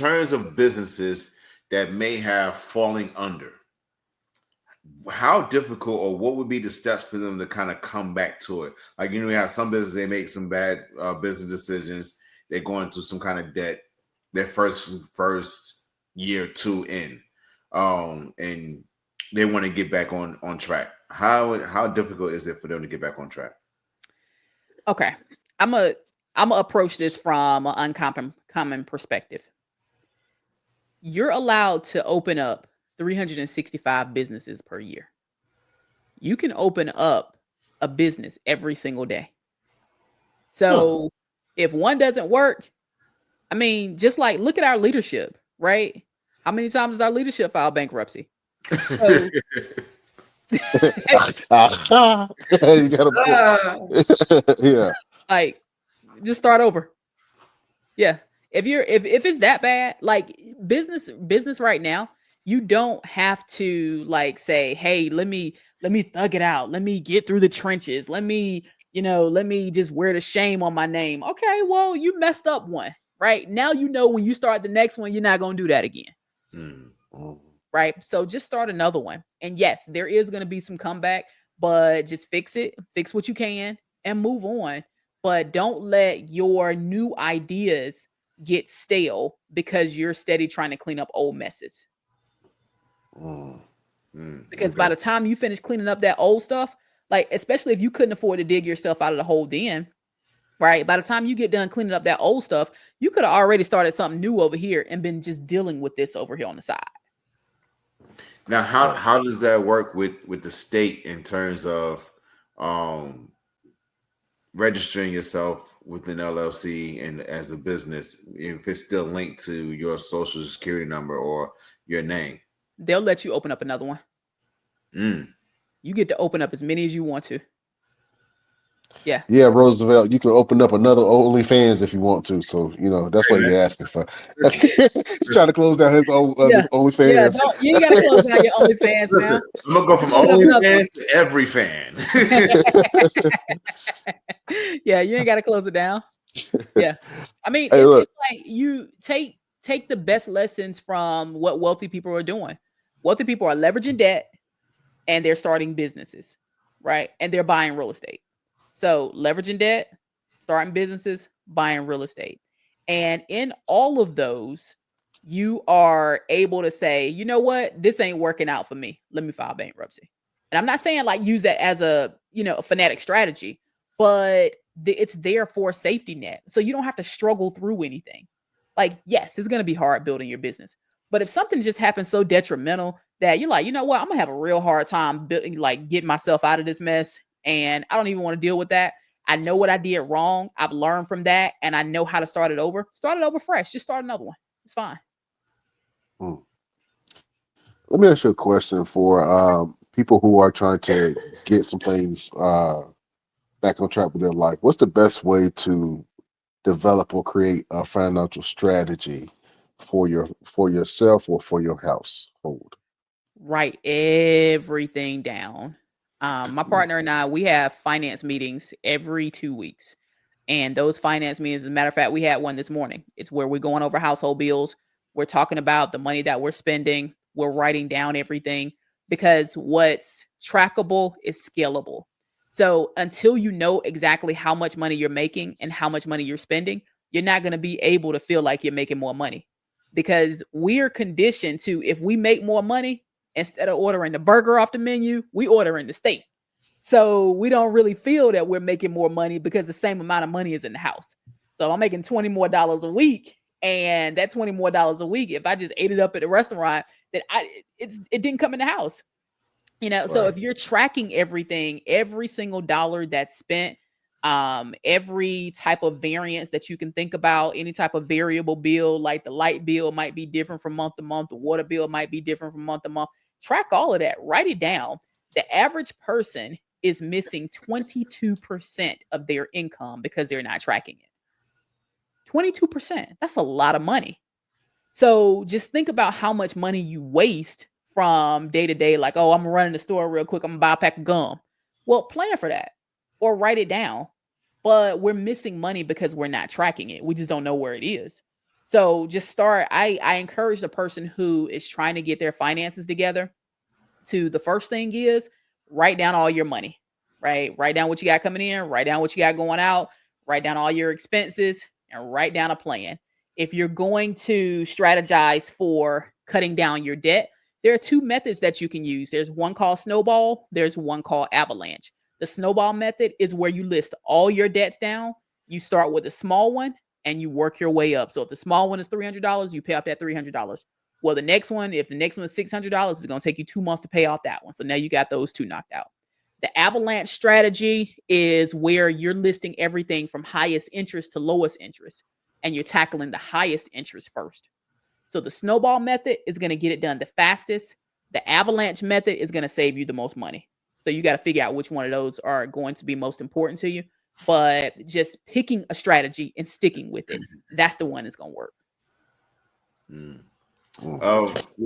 terms of businesses that may have falling under, how difficult or what would be the steps for them to kind of come back to it? Like, we have some businesses, they make some bad business decisions. They go into some kind of debt their first year or two in, and they want to get back on track. How difficult is it for them to get back on track? Okay, I'm a approach this from an uncommon perspective. You're allowed to open up 365 businesses per year. You can open up a business every single day. So if one doesn't work, I mean, just like look at our leadership, right? How many times has our leadership filed bankruptcy? So, You gotta yeah. Like, just start over. Yeah. If it's that bad, like business right now, you don't have to like say, hey, let me thug it out. Let me get through the trenches. Let me just wear the shame on my name. Okay, well, you messed up one, right? Now when you start the next one, you're not gonna do that again. Mm-hmm. Right? So just start another one. And yes, there is gonna be some comeback, but just fix it, fix what you can, and move on. But don't let your new ideas get stale because you're steady trying to clean up old messes. Because by the time you finish cleaning up that old stuff, like especially if you couldn't afford to dig yourself out of the hole then, right? By the time you get done cleaning up that old stuff, you could have already started something new over here and been just dealing with this over here on the side. Now, how does that work with the state in terms of registering yourself with an LLC and as a business, if it's still linked to your social security number or your name? They'll let you open up another one. You get to open up as many as you want to. Yeah. Yeah, Roosevelt, you can open up another OnlyFans if you want to. So, that's what he's asking for. He's trying to close down his own OnlyFans. Yeah, you ain't got to close down your OnlyFans. Listen, I'm going to go from OnlyFans to every fan. Yeah, you ain't got to close it down. Yeah. I mean, it's like you take the best lessons from what wealthy people are doing. Wealthy people are leveraging debt and they're starting businesses, right? And they're buying real estate. So leveraging debt, starting businesses, buying real estate. And in all of those, you are able to say, you know what, this ain't working out for me. Let me file bankruptcy. And I'm not saying like use that as a fanatic strategy, but it's there for a safety net. So you don't have to struggle through anything. Like, yes, it's going to be hard building your business. But if something just happens so detrimental that you're like, you know what, I'm going to have a real hard time building, like getting myself out of this mess. And I don't even want to deal with that. I know what I did wrong. I've learned from that. And I know how to start it over. Start it over fresh. Just start another one. It's fine. Let me ask you a question for people who are trying to get some things back on track with their life. What's the best way to develop or create a financial strategy for yourself or for your household? Write everything down. My partner and I, we have finance meetings every 2 weeks. And those finance meetings, as a matter of fact, we had one this morning. It's where we're going over household bills. We're talking about the money that we're spending. We're writing down everything because what's trackable is scalable. So until you know exactly how much money you're making and how much money you're spending, you're not going to be able to feel like you're making more money because we're conditioned to, if we make more money, instead of ordering the burger off the menu, we order in the steak. So we don't really feel that we're making more money because the same amount of money is in the house. So I'm making $20 more a week. And that $20 more a week, if I just ate it up at a restaurant, that it didn't come in the house. So if you're tracking everything, every single dollar that's spent, every type of variance that you can think about, any type of variable bill, like the light bill might be different from month to month, the water bill might be different from month to month. Track all of that, write it down. The average person is missing 22% of their income because they're not tracking it. 22%. That's a lot of money. So just think about how much money you waste from day to day. Like, oh, I'm running the store real quick. I'm gonna buy a pack of gum. Well, plan for that or write it down. But we're missing money because we're not tracking it. We just don't know where it is. So just start. I encourage the person who is trying to get their finances together to, the first thing is write down all your money, right? Write down what you got coming in, write down what you got going out, write down all your expenses, and write down a plan. If you're going to strategize for cutting down your debt, there are two methods that you can use. There's one called Snowball, there's one called Avalanche. The Snowball method is where you list all your debts down. You start with a small one and you work your way up. So if the small one is $300, you pay off that $300. Well, the next one, if the next one is $600, it's going to take you 2 months to pay off that one. So now you got those two knocked out. The avalanche strategy is where you're listing everything from highest interest to lowest interest, and you're tackling the highest interest first. So the snowball method is going to get it done the fastest. The avalanche method is going to save you the most money. So you got to figure out which one of those are going to be most important to you. But just picking a strategy and sticking with it, that's the one that's going to work. Oh,